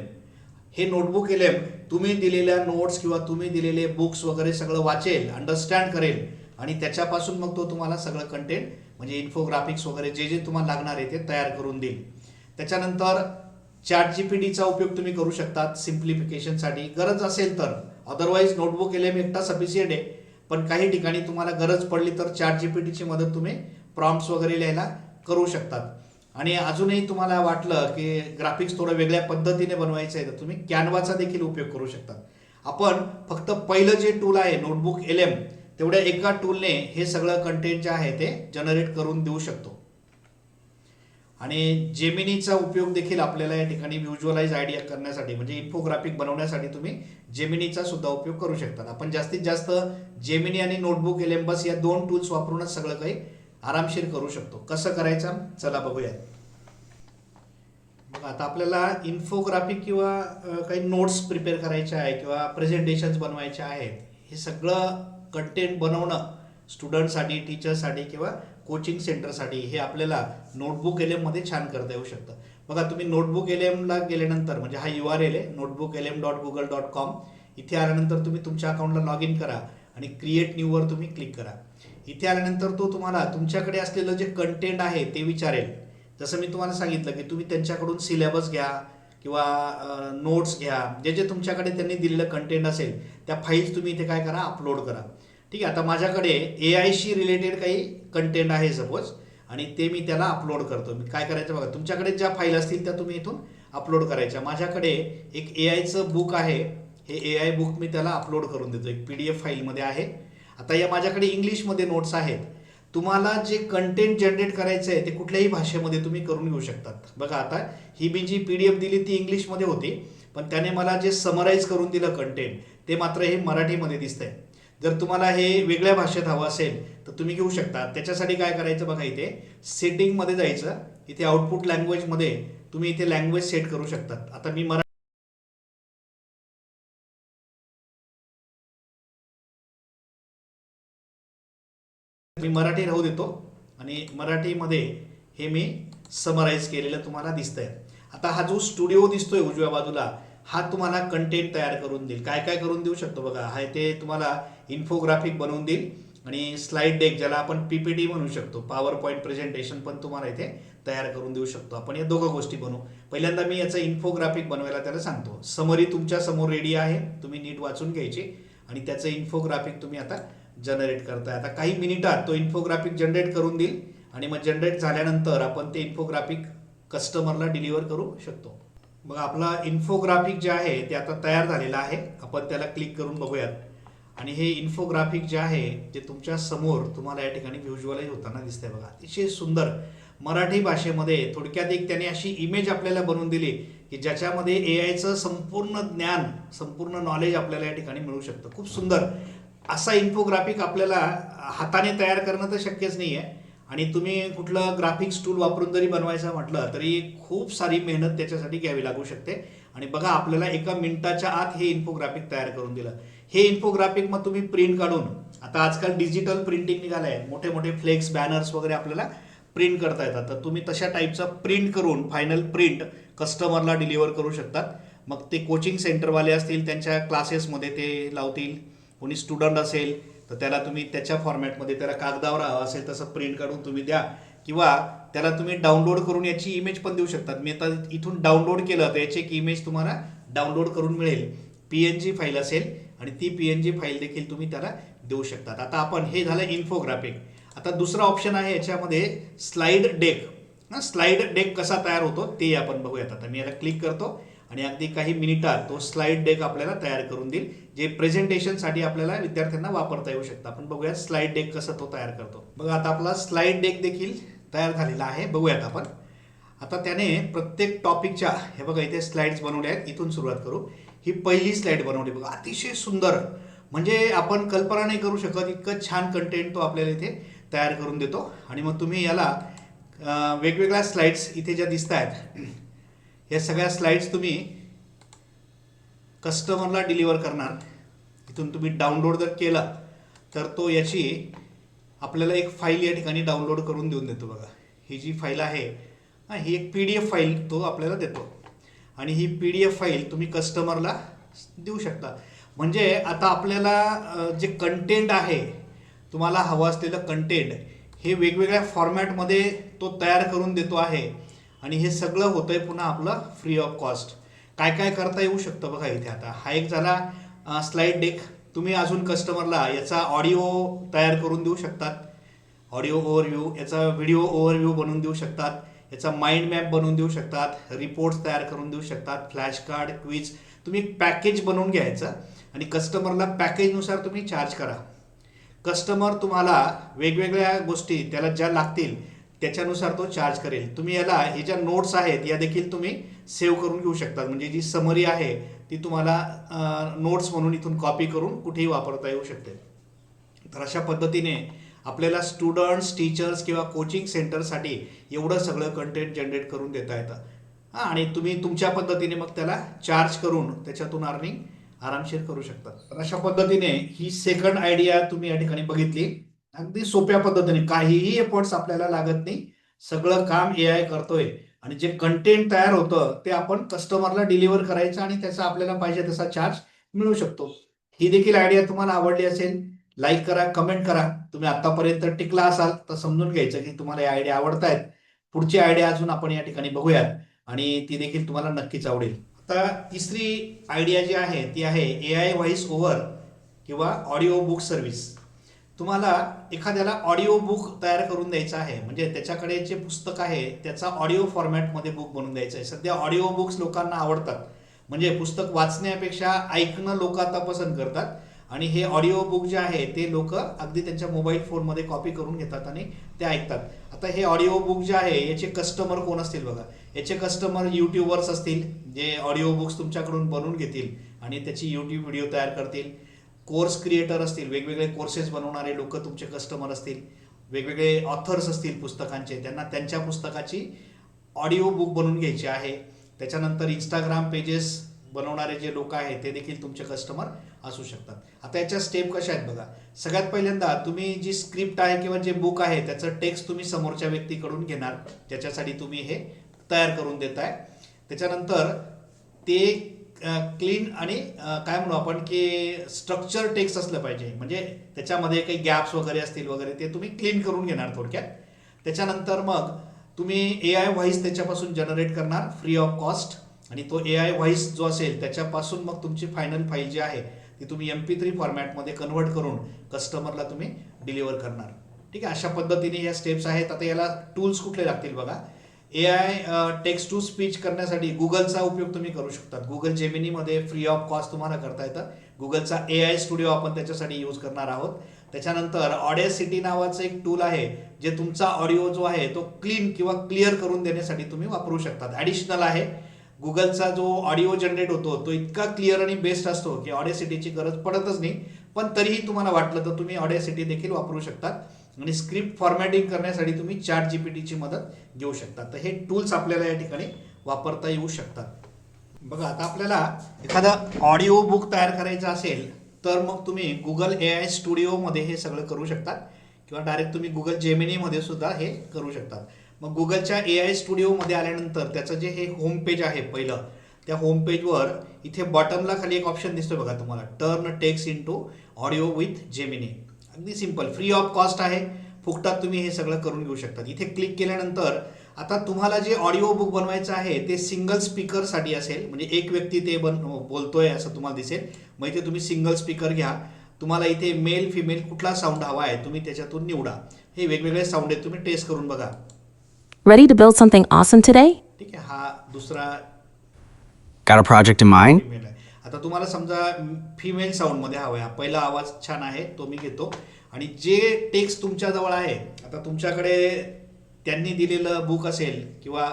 हे नोटबुक LM तुम्ही दिलेल्या नोट्स किंवा तुम्ही दिलेले बुक्स वगैरे सगळं वाचेल, अंडरस्टँड करेल आणि त्याच्यापासून मग तो तुम्हाला सगळं कंटेंट म्हणजे इन्फोग्राफिक्स वगैरे जे जे तुम्हाला लागणार आहे ते तयार करून देईल. त्याच्यानंतर ChatGPTचा उपयोग तुम्ही करू शकतात सिम्प्लिफिकेशनसाठी गरज असेल तर. अदरवाईज नोटबुक LM एकटा सफिशियंट आहे. पण काही ठिकाणी तुम्हाला गरज पडली तर ChatGPTची मदत तुम्ही प्रॉम्प्ट्स वगैरे लिहायला करू शकतात. आणि अजूनही तुम्हाला वाटलं की ग्राफिक्स थोडं वेगळ्या पद्धतीने बनवायचं आहे तर तुम्ही कॅनवाचा देखील उपयोग करू शकता. आपण फक्त पहिलं जे टूल आहे नोटबुक LM, तेवढ्या एका टूलने हे सगळं कंटेंट जे आहे ते जनरेट करून देऊ शकतो. आणि जेमिनीचा उपयोग देखील आपल्याला या ठिकाणी व्हिज्युअलाइज आयडिया करण्यासाठी म्हणजे इन्फोग्राफिक बनवण्यासाठी तुम्ही जेमिनीचा सुद्धा उपयोग करू शकता. आपण जास्तीत जास्त जेमिनी आणि नोटबुक LM बस या दोन टूल्स वापरूनच सगळं काही आरामशीर करू शकतो. कसं करायचं चला बघूया. मग आता आपल्याला इन्फोग्राफिक किंवा काही नोट्स प्रिपेअर करायचे आहे किंवा प्रेझेंटेशन्स बनवायचे आहेत, हे सगळं कंटेंट बनवणं स्टुडंटसाठी, टीचरसाठी किंवा कोचिंग सेंटरसाठी हे आपल्याला नोटबुक LM मध्ये छान करता येऊ शकतं. बघा तुम्ही नोटबुक LMला गेल्यानंतर म्हणजे हा URL आहे notebooklm.google.com. इथे आल्यानंतर तुम्ही तुमच्या अकाउंटला लॉग इन करा आणि क्रिएट न्यूवर तुम्ही क्लिक करा. इथे आल्यानंतर तो तुम्हाला तुमच्याकडे असलेलं जे कंटेंट आहे ते विचारेल. जसं मी तुम्हाला सांगितलं की तुम्ही त्यांच्याकडून सिलेबस घ्या किंवा नोट्स घ्या, जे जे तुमच्याकडे त्यांनी दिलेलं कंटेंट असेल त्या फाईल्स तुम्ही इथे काय करा, अपलोड करा. ठीक आहे. आता माझ्याकडे AIशी रिलेटेड काही कंटेंट आहे सपोज आणि ते मी त्याला अपलोड करतो. मी काय करायचं बघा, तुमच्याकडे ज्या फाईल असतील त्या तुम्ही इथून अपलोड करायच्या. माझ्याकडे एक AIचं बुक आहे, हे AI बुक मी त्याला अपलोड करून देतो, एक PDF फाईलमध्ये आहे. आता या माझ्याकडे इंग्लिशमध्ये नोट्स आहेत. तुम्हाला जे कंटेंट जनरेट करायचं आहे ते कुठल्याही भाषेमध्ये तुम्ही करून घेऊ शकतात. बघा आता ही मी जी PDF दिली ती इंग्लिशमध्ये होती, पण त्याने मला जे समराईज करून दिलं कंटेंट ते मात्र हे मराठीमध्ये दिसतंय. जर तुम्हाला हे वेगळ्या भाषेत हवं असेल तर तुम्ही घेऊ शकता. त्याच्यासाठी काय करायचं बघा, इथे सेटिंगमध्ये जायचं, इथे आउटपुट लँग्वेजमध्ये तुम्ही इथे लँग्वेज सेट करू शकतात. आता मी मराठी राहू देतो आणि मराठीमध्ये हे मी समराईज केलेलं तुम्हाला दिसतंय. आता हा जो स्टुडिओ दिसतोय उजव्या बाजूला, हा तुम्हाला कंटेंट तयार करून देईल. काय काय करून देऊ शकतो बघा, हा ते तुम्हाला इन्फोग्राफिक बनवून देईल आणि स्लाइड डेक ज्याला आपण PPT म्हणू शकतो, पॉवर पॉईंट प्रेझेंटेशन पण तुम्हाला इथे तयार करून देऊ शकतो. आपण या दोघं गोष्टी बनवू. पहिल्यांदा मी याचं इन्फोग्राफिक बनवायला त्याला सांगतो. समरी तुमच्या समोर रेडी आहे, तुम्ही नीट वाचून घ्यायची आणि त्याचं इन्फोग्राफिक तुम्ही आता जनरेट करताय. आता काही मिनिटात तो इन्फोग्राफिक जनरेट करून देईल आणि मग जनरेट झाल्यानंतर आपण ते इन्फोग्राफिक कस्टमरला डिलिव्हर करू शकतो. मग आपला इन्फोग्राफिक जे आहे ते आता तयार झालेला आहे. आपण त्याला क्लिक करून बघूयात. आणि हे इन्फोग्राफिक जे आहे ते तुमच्या समोर तुम्हाला या ठिकाणी व्हिज्युअलाइज होताना दिसतंय बघा. अतिशय सुंदर मराठी भाषेमध्ये थोडक्यात एक त्याने अशी इमेज आपल्याला बनवून दिली की ज्याच्यामध्ये एआयचं संपूर्ण ज्ञान, संपूर्ण नॉलेज आपल्याला या ठिकाणी मिळू शकतं. खूप सुंदर असा इन्फोग्राफिक आपल्याला हाताने तयार करणं तर शक्यच नाही आहे. आणि तुम्ही कुठलं ग्राफिक्स टूल वापरून जरी बनवायचं म्हटलं तरी खूप सारी मेहनत त्याच्यासाठी घ्यावी लागू शकते. आणि बघा आपल्याला एका मिनिटाच्या आत हे इन्फोग्राफिक तयार करून दिलं. हे इन्फोग्राफिक मग तुम्ही प्रिंट काढून, आता आजकाल डिजिटल प्रिंटिंग निघालं आहे, मोठे मोठे फ्लेक्स बॅनर्स वगैरे आपल्याला प्रिंट करता येतात. तर तुम्ही तशा टाईपचा प्रिंट करून फायनल प्रिंट कस्टमरला डिलिव्हर करू शकतात. मग ते कोचिंग सेंटरवाले असतील त्यांच्या क्लासेसमध्ये ते लावतील. कोणी स्टुडंट असेल तर त्याला तुम्ही त्याच्या फॉर्मॅटमध्ये त्याला कागदावर हवं असेल तसं प्रिंट काढून तुम्ही द्या. किंवा त्याला तुम्ही डाउनलोड करून याची इमेज पण देऊ शकतात. मी आता इथून डाउनलोड केलं तर याची एक इमेज तुम्हाला डाउनलोड करून मिळेल. PNG फाईल असेल आणि ती PNG फाईल देखील तुम्ही त्याला देऊ शकतात. आता आपण हे झालं इन्फोग्राफिक. आता दुसरा ऑप्शन आहे याच्यामध्ये स्लाइड डेक. स्लाइड डेक कसा तयार होतो ते आपण बघूयात. आता मी याला क्लिक करतो आणि अगदी काही मिनिटात तो स्लाइड डेक आपल्याला तयार करून देईल, जे प्रेझेंटेशनसाठी आपल्याला विद्यार्थ्यांना वापरता येऊ शकतं. आपण बघूयात स्लाइड डेक कसं तो तयार करतो. बघा आता आपला स्लाइड डेक देखील तयार झालेला आहे. बघूयात आपण. आता त्याने प्रत्येक टॉपिकच्या, हे बघा इथे स्लाइड्स बनवले आहेत. इथून सुरुवात करू. ही पहिली स्लाइड बनवली बघा. अतिशय सुंदर, म्हणजे आपण कल्पना नाही करू शकत इतकं छान कंटेंट तो आपल्याला इथे तयार करून देतो. आणि मग तुम्ही याला वेगवेगळ्या स्लाइड्स इथे ज्या दिसत आहेत, या सगळ्या स्लाइड्स तुम्ही कस्टमरला डिलिव्हर करणार. इथून तुम्ही डाउनलोड जर केला तर तो याची आपल्याला एक फाईल या ठिकाणी डाउनलोड करून देऊन देतो. बघा ही जी फाईल आहे ही एक PDF फाईल तो आपल्याला देतो. आणि ही PDF फाईल तुम्ही कस्टमरला देऊ शकता. म्हणजे आता आपल्याला जे कंटेंट आहे, तुम्हाला हवं असलेलं कंटेंट हे वेगवेगळ्या फॉर्मॅटमध्ये तो तयार करून देतो आहे. आणि हे सगळं होतंय पुन्हा आपलं फ्री ऑफ कॉस्ट. काय काय करता येऊ शकतं बघा इथे. आता हा एक झाला स्लाइड डेक. तुम्ही अजून कस्टमरला याचा ऑडिओ तयार करून देऊ शकतात. ऑडिओ ओव्हरव्ह्यू, याचा व्हिडिओ ओव्हरव्ह्यू बनवून देऊ शकतात. याचा माइंड मॅप बनवून देऊ शकतात. रिपोर्ट्स तयार करून देऊ शकतात. Flash card, quiz. तुम्ही पॅकेज बनवून घ्यायचं आणि कस्टमरला पॅकेजनुसार तुम्ही चार्ज करा. कस्टमर तुम्हाला वेगवेगळ्या गोष्टी त्याला ज्या लागतील त्याच्यानुसार तो चार्ज करेल. तुम्ही याला हे ज्या नोट्स आहेत या देखील तुम्ही सेव्ह करून घेऊ शकतात. म्हणजे जी समरी आहे ती तुम्हाला नोट्स म्हणून इथून कॉपी करून कुठेही वापरता येऊ शकते. तर अशा पद्धतीने आपल्याला स्टुडंट्स, टीचर्स किंवा कोचिंग सेंटरसाठी एवढं सगळं कंटेंट जनरेट करून देता येतं. आणि तुम्ही तुमच्या पद्धतीने मग त्याला चार्ज करून त्याच्यातून अर्निंग आरामशीर करू शकतात. तर अशा पद्धतीने ही सेकंड आयडिया तुम्ही या ठिकाणी बघितली. अगदी सोप्या पद्धतीने, काहीही एफर्ट्स आपल्याला लागत नाही. सगळं काम AI करतोय. आणि जे कंटेंट तयार होतं ते आपण कस्टमरला डिलिव्हर करायचं आणि त्याचा आपल्याला पाहिजे तसा चार्ज मिळू शकतो. ही देखील आयडिया तुम्हाला आवडली असेल, लाईक करा, कमेंट करा. तुम्ही आतापर्यंत टिकला असाल तर समजून घ्यायचं की तुम्हाला या आयडिया आवडतायत. पुढची आयडिया अजून आपण या ठिकाणी बघूयात आणि ती देखील तुम्हाला नक्कीच आवडेल. आता तिसरी आयडिया जी आहे ती आहे AI व्हॉइस ओव्हर किंवा ऑडिओ बुक सर्व्हिस. तुम्हाला एखाद्याला ऑडिओ बुक तयार करून द्यायचं आहे, म्हणजे त्याच्याकडे जे पुस्तक आहे त्याचा ऑडिओ फॉर्मॅटमध्ये बुक बनवून द्यायचं आहे. सध्या ऑडिओ बुक्स लोकांना आवडतात. म्हणजे पुस्तक वाचण्यापेक्षा ऐकणं लोक आता पसंत करतात. आणि हे ऑडिओ बुक जे आहे ते लोक अगदी त्यांच्या मोबाईल फोनमध्ये कॉपी करून घेतात आणि ते ऐकतात. आता हे ऑडिओ बुक जे आहे याचे कस्टमर कोण असतील बघा. याचे कस्टमर यूट्यूबर्स असतील, जे ऑडिओ बुक्स तुमच्याकडून बनवून घेतील आणि त्याची यूट्यूब व्हिडिओ तयार करतील. कोर्स क्रिएटर असतील, वेगवेगळे कोर्सेस बनवणारे लोक तुमचे कस्टमर असतील. वेगवेगळे ऑथर्स असतील पुस्तकांचे, त्यांना त्यांच्या पुस्तकाची ऑडिओ बुक बनवून घ्यायची आहे. त्याच्यानंतर इंस्टाग्राम पेजेस बनवणारे जे लोक आहेत ते देखील तुमचे कस्टमर असू शकतात. आता याच्या स्टेप कशा आहेत बघा. सगळ्यात पहिल्यांदा तुम्ही जी स्क्रिप्ट आहे किंवा जे बुक आहे त्याचं टेक्स्ट तुम्ही समोरच्या व्यक्तीकडून घेणार, ज्याच्यासाठी तुम्ही हे तयार करून देताय. त्याच्यानंतर ते क्लीन आणि काय म्हणू आपण की स्ट्रक्चर टेक्स्ट असलं पाहिजे. म्हणजे त्याच्यामध्ये काही गॅप्स वगैरे असतील वगैरे ते तुम्ही क्लीन करून घेणार थोडक्यात. त्याच्यानंतर मग तुम्ही AI व्हॉइस त्याच्यापासून जनरेट करणार फ्री ऑफ कॉस्ट. आणि तो AI व्हॉइस जो असेल त्याच्यापासून मग तुमची फायनल फाईल जी आहे ती तुम्ही MP3 फॉर्मॅटमध्ये कन्वर्ट करून कस्टमरला तुम्ही डिलिव्हर करणार. ठीक आहे, अशा पद्धतीने या स्टेप्स आहेत. आता याला टूल्स कुठले लागतील बघा. AI टेक्स्ट टू स्पीच करण्यासाठी गुगलचा उपयोग तुम्ही करू शकतात. गुगल जेमिनीमध्ये फ्री ऑफ कॉस्ट तुम्हाला करता येतं. गुगलचा AI स्टुडिओ आपण त्याच्यासाठी यूज करणार आहोत. त्याच्यानंतर ऑडेसिटी नावाचं एक टूल आहे, जे तुमचा ऑडिओ जो आहे तो क्लीन किंवा क्लिअर करून देण्यासाठी तुम्ही वापरू शकतात. ॲडिशनल आहे. गुगलचा जो ऑडिओ जनरेट होतो तो इतका क्लिअर आणि बेस्ट असतो की ऑडेसिटीची गरज पडतच नाही. पण तरीही तुम्हाला वाटलं तर तुम्ही ऑडेसिटी देखील वापरू शकतात. आणि स्क्रिप्ट फॉर्मॅटिंग करण्यासाठी तुम्ही चॅट जीपीटीची मदत घेऊ शकता. तर हे टूल्स आपल्याला या ठिकाणी वापरता येऊ शकतात. बघा, आता आपल्याला एखादा ऑडिओ बुक तयार करायचा असेल तर मग तुम्ही गुगल AI स्टुडिओमध्ये हे सगळं करू शकता, किंवा डायरेक्ट तुम्ही गुगल जेमिनीमध्ये सुद्धा हे करू शकतात. मग गुगलच्या AI स्टुडिओमध्ये आल्यानंतर त्याचं जे हे होम पेज आहे पहिलं, त्या होम पेजवर इथे बॉटमला खाली एक ऑप्शन दिसतो बघा तुम्हाला, turn text into audio with Gemini. अगदी सिंपल, फ्री ऑफ कॉस्ट आहे, फुकटात तुम्ही हे सगळं करून घेऊ शकता. इथे क्लिक केल्यानंतर आता तुम्हाला जे ऑडिओ बुक बनवायचं आहे ते सिंगल स्पीकरसाठी असेल, म्हणजे एक व्यक्ती ते बोलतोय असं तुम्हाला दिसेल. मग इथे तुम्ही सिंगल स्पीकर घ्या. तुम्हाला इथे मेल फिमेल कुठला साऊंड हवा आहे तुम्ही त्याच्यातून निवडा. हे वेगवेगळे साऊंड आहेत, तुम्ही टेस्ट करून बघा. Ready to build something awesome today? ठीक आहे, हा दुसरा Got a project in mind? Female आहे. आता तुम्हाला समजा फिमेल साऊंडमध्ये हवा आहे, पहिला आवाज छान आहे तो मी घेतो. आणि जे टेक्स्ट तुमच्याजवळ आहे, आता तुमच्याकडे त्यांनी दिलेलं बुक असेल किंवा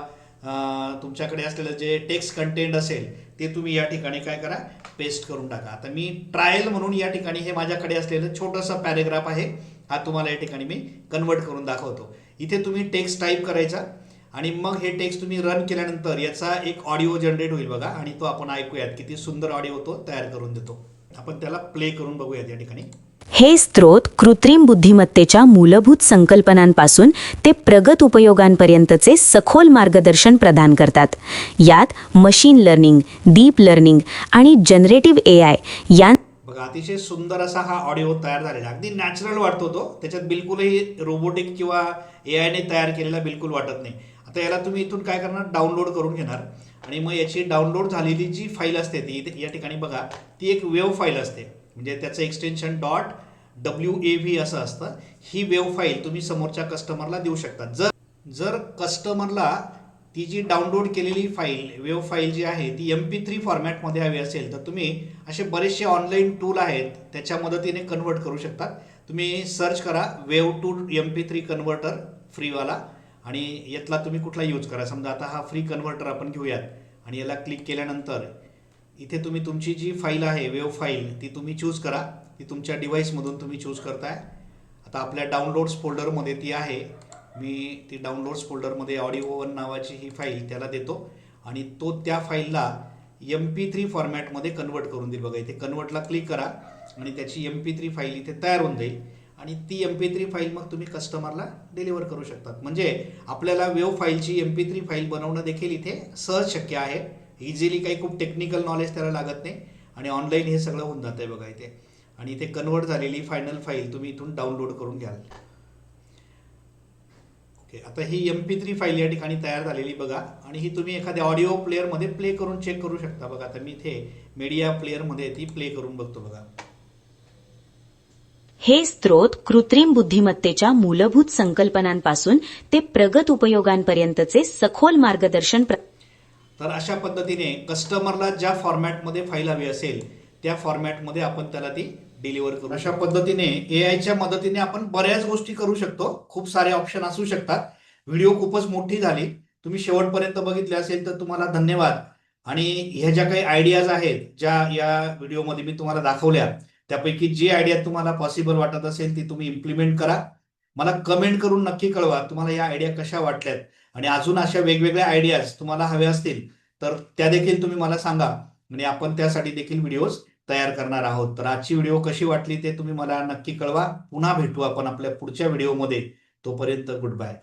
तुमच्याकडे असलेलं जे टेक्स्ट कंटेंट असेल ते तुम्ही या ठिकाणी काय करा, पेस्ट करून टाका. आता मी ट्रायल म्हणून या ठिकाणी हे माझ्याकडे असलेलं छोटंसं पॅरेग्राफ आहे, हा तुम्हाला या ठिकाणी मी कन्वर्ट करून दाखवतो. इथे तुम्ही टेक्स्ट टाईप करायचा आणि मग हे टेक्स्ट तुम्ही रन केल्यानंतर याचा एक ऑडिओ जनरेट होईल बघा, आणि तो आपण ऐकूयात. किती सुंदर ऑडिओ तो तयार करून देतो. आपण त्याला प्ले करून बघूयात या ठिकाणी. हे स्त्रोत कृत्रिम बुद्धिमत्तेच्या मूलभूत संकल्पनांपासून ते प्रगत उपयोगांपर्यंतचे सखोल मार्गदर्शन प्रदान करतात. यात मशीन लर्निंग, डीप लर्निंग आणि जनरेटिव्ह AI या बघा, अतिशय सुंदर असा हा ऑडिओ तयार झालेला, अगदी नॅचरल वाटतो तो. त्याच्यात बिलकुलही रोबोटिक किंवा AI ने तयार केलेला बिलकुल वाटत नाही. आता याला तुम्ही इथून काय करणार, डाउनलोड करून घेणार आणि मग याची डाउनलोड झालेली जी फाईल असते ती या ठिकाणी बघा, ती एक वेव्ह फाईल असते. म्हणजे त्याचं एक्सटेन्शन .wav असं असतं. ही वेव्ह फाईल तुम्ही समोरच्या कस्टमरला देऊ शकता. जर कस्टमरला ती जी डाउनलोड केलेली फाईल, वेव्ह फाईल जी आहे ती MP3 फॉर्मॅटमध्ये हवी असेल तर तुम्ही असे बरेचसे ऑनलाईन टूल आहेत त्याच्या मदतीने कन्वर्ट करू शकतात. तुम्ही सर्च करा वेव्ह टू MP3 कन्व्हर्टर फ्रीवाला, आणि यातला तुम्ही कुठला यूज करा. समजा आता हा फ्री कन्व्हर्टर आपण घेऊयात आणि याला क्लिक केल्यानंतर इथे तुम्ही तुमची जी फाईल आहे वेव्ह फाईल ती तुम्ही चूज करा. ती तुमच्या डिव्हाइसमधून तुम्ही चूज करताय. आता आपल्या डाउनलोड्स फोल्डरमध्ये ती आहे. मी ती डाउनलोड्स फोल्डरमध्ये ऑडिओ 1 नावाची ही फाईल त्याला देतो आणि तो त्या फाईलला MP3 फॉर्मॅटमध्ये कन्वर्ट करून देईल. बघा, इथे कन्वर्टला क्लिक करा आणि त्याची MP3 फाईल इथे तयार होऊन जाईल आणि ती MP3 फाईल मग तुम्ही कस्टमरला डिलिव्हर करू शकतात. म्हणजे आपल्याला वेव्ह फाईलची MP3 फाईल बनवणं देखील इथे सहज शक्य आहे. इझिली, काही खूप टेक्निकल नॉलेज त्याला लागत नाही आणि ऑनलाईन हे सगळं होऊन जातं आहे बघा इथे. आणि इथे कन्वर्ट झालेली फायनल फाईल तुम्ही इथून डाउनलोड करून घ्याल. ओके, आता ही MP3 फाईल या ठिकाणी तयार झालेली बघा, आणि ही तुम्ही एखाद्या ऑडिओ प्लेअरमध्ये प्ले करून चेक करू शकता. बघा, आता मी इथे मीडिया प्लेअरमध्ये ती प्ले करून बघतो. बघा, हे स्त्रोत कृत्रिम बुद्धिमत्तेच्या मूलभूत संकल्पनांपासून ते प्रगत उपयोगांपर्यंतचे सखोल मार्गदर्शन तर अशा पद्धतीने कस्टमरला ज्या फॉर्मॅटमध्ये फाईल हवी असेल त्या फॉर्मॅटमध्ये आपण त्याला ती डिलिव्हर करू. अशा पद्धतीने AIच्या मदतीने आपण बऱ्याच गोष्टी करू शकतो. खूप सारे ऑप्शन असू शकतात. व्हिडिओ खूपच मोठी झाली, तुम्ही शेवटपर्यंत बघितले असेल तर तुम्हाला धन्यवाद. आणि ह्या ज्या काही आयडियाज आहेत ज्या या व्हिडिओमध्ये मी तुम्हाला दाखवल्या, त्यापैकी जी आयडिया तुम्हाला पॉसिबल वाटत असेल ती तुम्ही इम्प्लिमेंट करा. मला कमेंट करून नक्की कळवा तुम्हाला या आयडिया कशा वाटल्यात, आणि अजून अशा वेगवेगळ्या आयडियाज तुम्हाला हव्या असतील तर त्या देखील तुम्ही मला सांगा, आणि आपण त्यासाठी देखील व्हिडिओज तयार करणार आहोत. तर आजची व्हिडिओ कशी वाटली ते तुम्ही मला नक्की कळवा. पुन्हा भेटू आपण आपल्या पुढच्या व्हिडिओमध्ये. तोपर्यंत गुड बाय.